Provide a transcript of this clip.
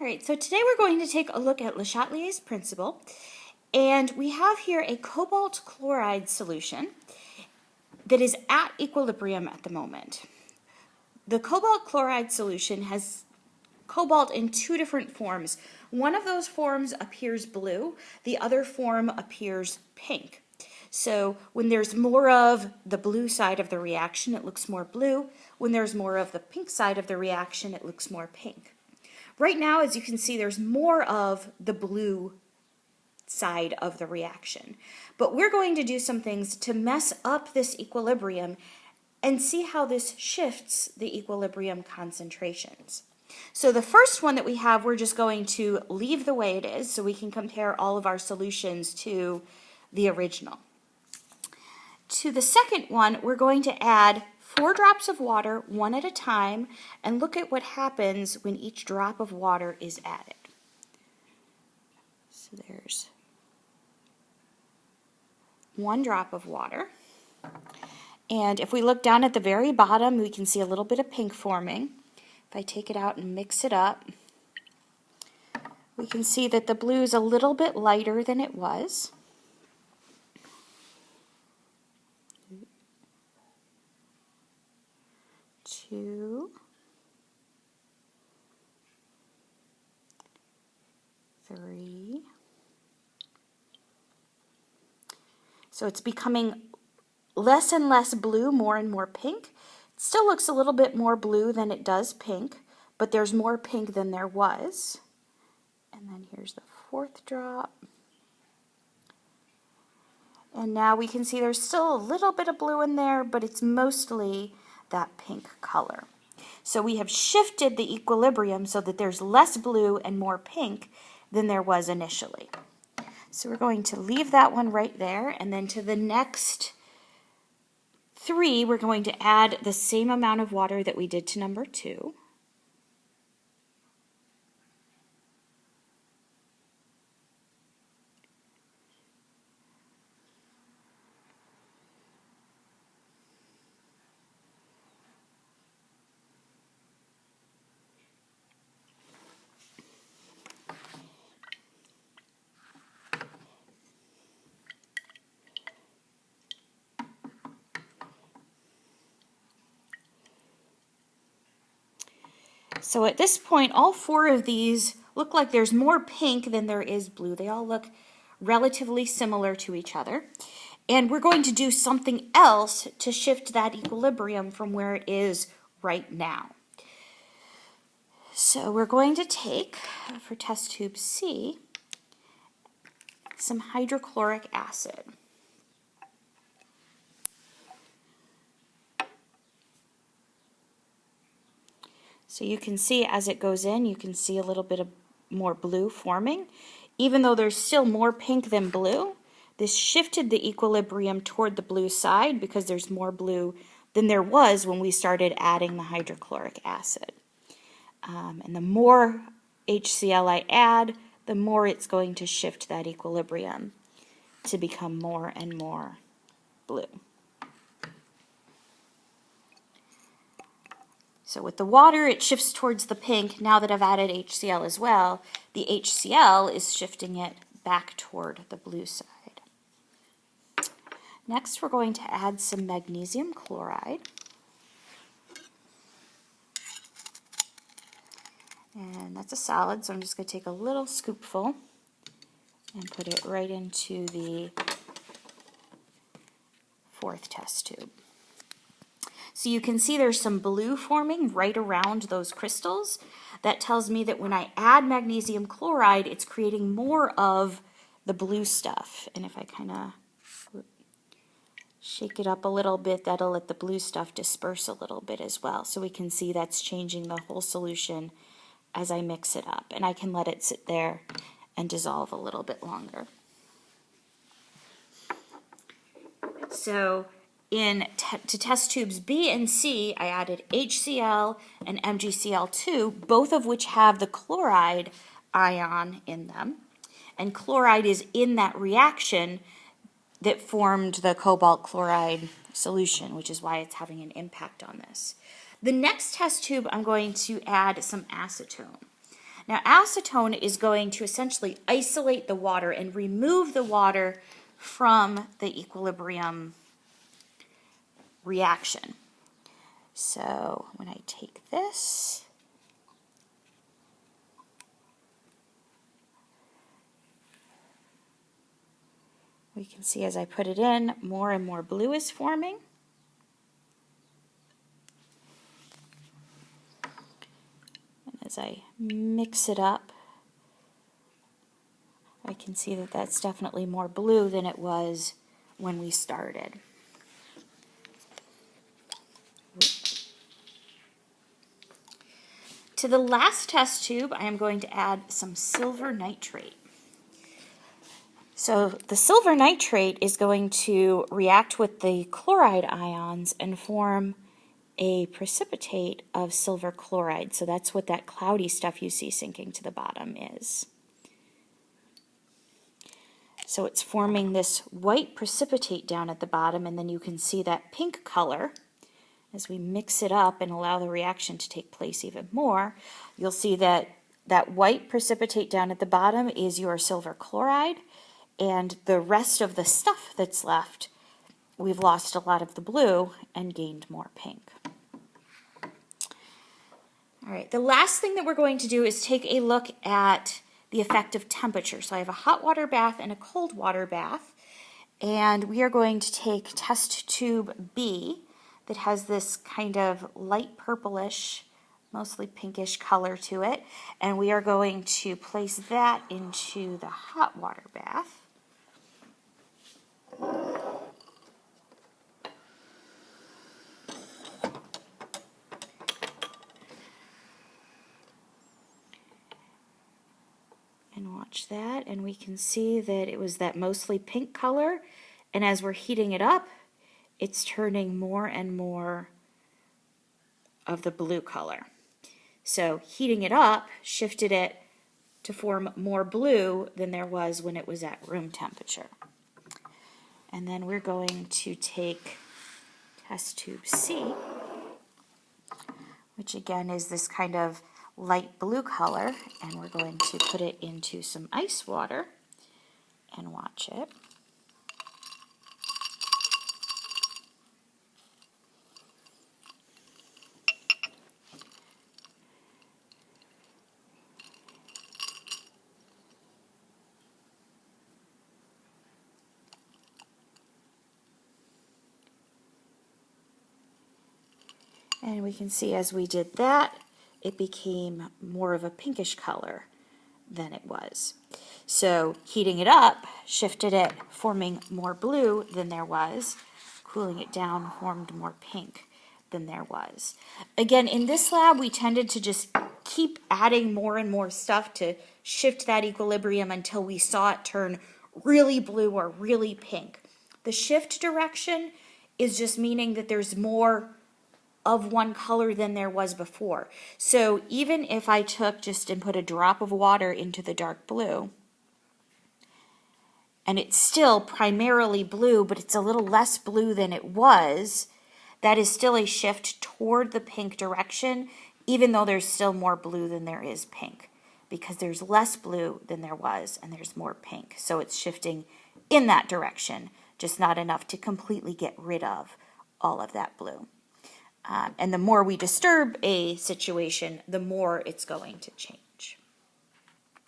All right, so today we're going to take a look at LeChatlier's principle, and we have here a cobalt chloride solution that is at equilibrium at the moment. The cobalt chloride solution has cobalt in two different forms. One of those forms appears blue, the other form appears pink. So when there's more of the blue side of the reaction, it looks more blue. When there's more of the pink side of the reaction, it looks more pink. Right now, as you can see, there's more of the blue side of the reaction. But we're going to do some things to mess up this equilibrium and see how this shifts the equilibrium concentrations. So the first one that we have, we're just going to leave the way it is so we can compare all of our solutions to the original. To the second one, we're going to add 4 drops of water, one at a time, and look at what happens when each drop of water is added. So there's 1 drop of water. And if we look down at the very bottom, we can see a little bit of pink forming. If I take it out and mix it up, we can see that the blue is a little bit lighter than it was. 2, 3. So it's becoming less and less blue, more and more pink. It still looks a little bit more blue than it does pink, but there's more pink than there was. And then here's the 4th drop. And now we can see there's still a little bit of blue in there, but it's mostly that pink color. So we have shifted the equilibrium so that there's less blue and more pink than there was initially. So we're going to leave that one right there, and then to the next 3, we're going to add the same amount of water that we did to number 2. So at this point, all 4 of these look like there's more pink than there is blue. They all look relatively similar to each other. And we're going to do something else to shift that equilibrium from where it is right now. So we're going to take, for test tube C, some hydrochloric acid. So you can see as it goes in, you can see a little bit of more blue forming. Even though there's still more pink than blue, this shifted the equilibrium toward the blue side because there's more blue than there was when we started adding the hydrochloric acid. And the more HCl I add, the more it's going to shift that equilibrium to become more and more blue. So with the water, it shifts towards the pink. Now that I've added HCl as well, the HCl is shifting it back toward the blue side. Next, we're going to add some magnesium chloride. And that's a solid, so I'm just going to take a little scoopful and put it right into the 4th test tube. So you can see there's some blue forming right around those crystals. That tells me that when I add magnesium chloride, it's creating more of the blue stuff. And if I kind of shake it up a little bit, that'll let the blue stuff disperse a little bit as well. So we can see that's changing the whole solution as I mix it up. And I can let it sit there and dissolve a little bit longer. So to test tubes B and C, I added HCl and MgCl2, both of which have the chloride ion in them. And chloride is in that reaction that formed the cobalt chloride solution, which is why it's having an impact on this. The next test tube, I'm going to add some acetone. Now, acetone is going to essentially isolate the water and remove the water from the equilibrium reaction. So when I take this, we can see as I put it in, more and more blue is forming. And as I mix it up, I can see that that's definitely more blue than it was when we started. To the last test tube, I am going to add some silver nitrate. So the silver nitrate is going to react with the chloride ions and form a precipitate of silver chloride. So that's what that cloudy stuff you see sinking to the bottom is. So it's forming this white precipitate down at the bottom, and then you can see that pink color. As we mix it up and allow the reaction to take place even more, you'll see that that white precipitate down at the bottom is your silver chloride, and the rest of the stuff that's left, we've lost a lot of the blue and gained more pink. All right, the last thing that we're going to do is take a look at the effect of temperature. So I have a hot water bath and a cold water bath, and we are going to take test tube B that has this kind of light purplish, mostly pinkish color to it, and we are going to place that into the hot water bath. And watch that, and we can see that it was that mostly pink color, and as we're heating it up, it's turning more and more of the blue color. So heating it up shifted it to form more blue than there was when it was at room temperature. And then we're going to take test tube C, which again is this kind of light blue color, and we're going to put it into some ice water and watch it. And we can see as we did that, it became more of a pinkish color than it was. So heating it up shifted it, forming more blue than there was. Cooling it down formed more pink than there was. Again, in this lab, we tended to just keep adding more and more stuff to shift that equilibrium until we saw it turn really blue or really pink. The shift direction is just meaning that there's more of one color than there was before. So even if I took just and put a drop of water into the dark blue, and it's still primarily blue, but it's a little less blue than it was, that is still a shift toward the pink direction, even though there's still more blue than there is pink, because there's less blue than there was and there's more pink. So it's shifting in that direction, just not enough to completely get rid of all of that blue. And the more we disturb a situation, the more it's going to change.